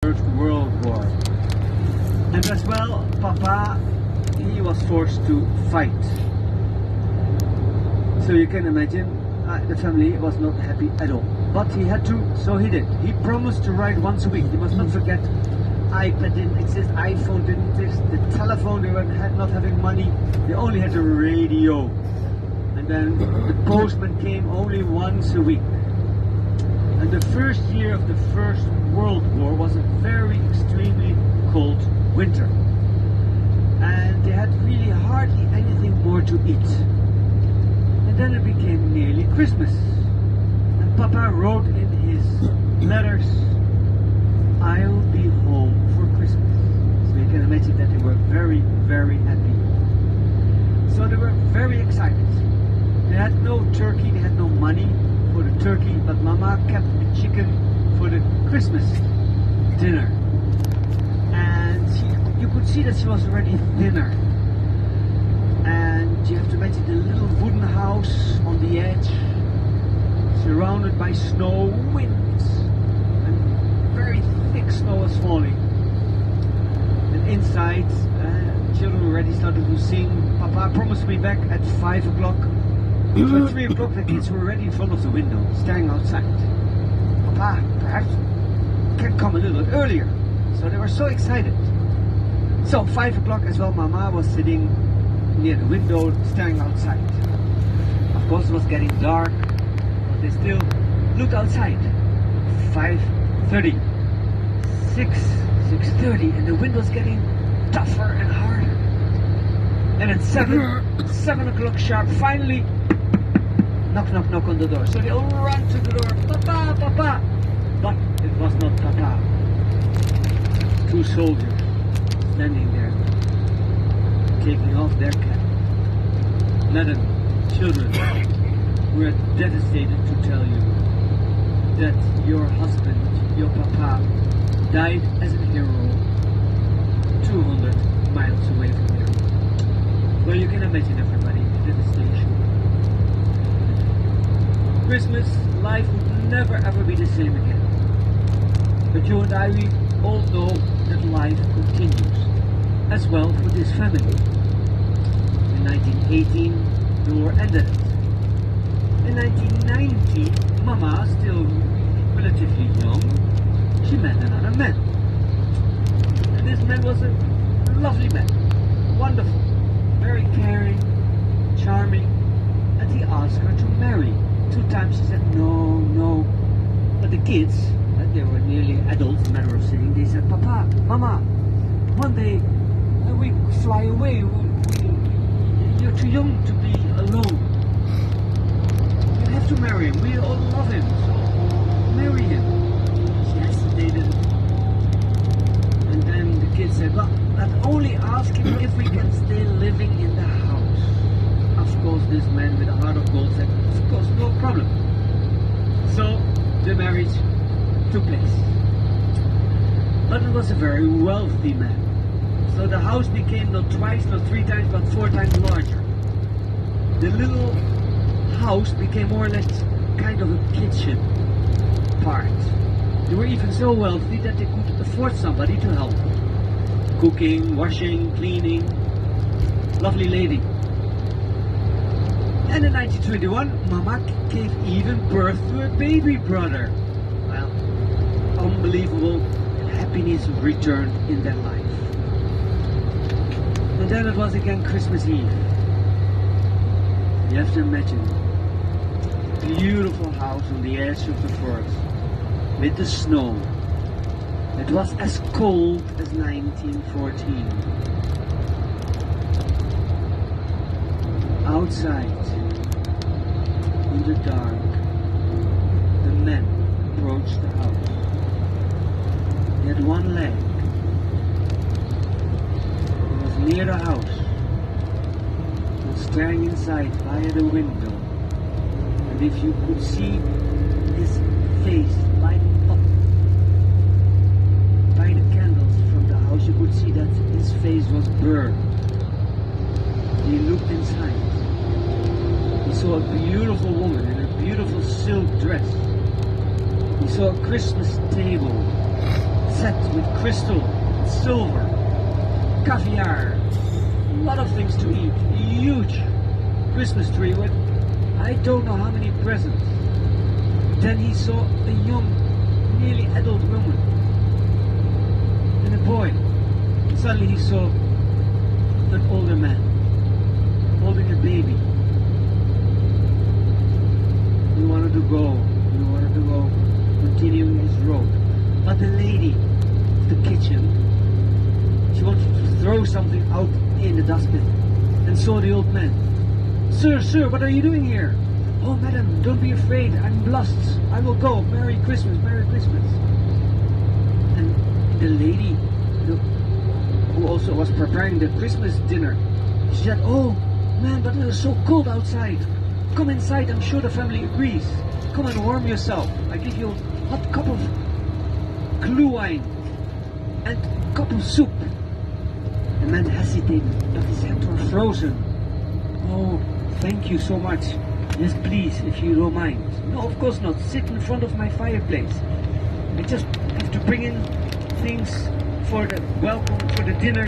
First World War. And as well, Papa, he was forced to fight. So you can imagine, the family was not happy at all. But he had to, so he did. He promised to write once a week. You must not forget, iPad didn't exist, iPhone didn't exist, the telephone, they were not having money. They only had a radio. And then the postman came only once a week. And the first year of the First World War was a very extremely cold winter. And they had really hardly anything more to eat. And then it became nearly Christmas. And Papa wrote in his letters, "I'll be home for Christmas." So you can imagine that they were very, very happy. So they were very excited. They had no turkey, they had no money for the turkey, but Mama kept the chicken for the Christmas dinner. And you could see that she was already thinner. And you have to imagine the little wooden house on the edge, surrounded by snow, winds, and very thick snow was falling. And inside, children already started to sing, "Papa promised me back at 5 o'clock." So at 3 o'clock the kids were already in front of the window, staring outside. "Papa, perhaps can come a little bit earlier." So they were so excited. So 5 o'clock as well, Mama was sitting near the window, staring outside. Of course it was getting dark, but they still looked outside. 5:30, 6:30, and the window's getting tougher and harder. And at 7 o'clock sharp, finally, knock, knock, knock on the door. So they all ran to the door, "Papa, Papa!" But it was not Papa. 2 soldiers standing there, taking off their cap. Madam, children, we are devastated to tell you that your husband, your Papa, died as a hero 200 miles away from here. Well, you can imagine everybody, the devastation. Christmas, life would never ever be the same again. But you and I, we all know that life continues, as well for this family. In 1918, the war ended. In 1990, Mama, still relatively young, she met another man. And this man was a lovely man, wonderful, very caring, charming, and he asked her to marry. 2 times she said no, no. But the kids, they were nearly adults, a matter of saying, they said, "Papa, Mama, one day we fly away. You're too young to be alone. You have to marry him. We all love him, so marry him." She hesitated. And then the kids said, "Well, but only ask him if we can stay living in the house." Of course, this man with a heart of gold said, "Of course, no problem." So the marriage took place. But it was a very wealthy man. So the house became not twice, not 3 times, but 4 times larger. The little house became more or less kind of a kitchen part. They were even so wealthy that they could afford somebody to help them. Cooking, washing, cleaning. Lovely lady. And in 1921, Mama gave even birth to a baby brother. Well, unbelievable happiness returned in their life. And then it was again Christmas Eve. You have to imagine, beautiful house on the edge of the forest, with the snow. It was as cold as 1914. Outside, in the dark, the men approached the house. He had one leg. He was near the house. He was staring inside via the window. And if you could see his face lighting up by the candles from the house, you could see that his face was burned. He looked inside. He saw a beautiful woman in a beautiful silk dress. He saw a Christmas table set with crystal, silver, caviar, a lot of things to eat. A huge Christmas tree with I don't know how many presents. Then he saw a young, nearly adult woman and a boy. Suddenly he saw an older man holding a baby. He wanted to go, continuing his road. But the lady of the kitchen, she wanted to throw something out in the dustbin and saw the old man. Sir, what are you doing here? Oh, madam, don't be afraid. I'm lost. I will go. Merry Christmas, Merry Christmas. And the lady, who also was preparing the Christmas dinner, she said, oh, man, but it is so cold outside. Come inside. I'm sure the family agrees. Come and warm yourself. I give you a hot cup of glühwein and a cup of soup. The man hesitated, but his hands were frozen. Oh, thank you so much. Yes, please, if you don't mind. No, of course not. Sit in front of my fireplace. I just have to bring in things for the welcome, for the dinner.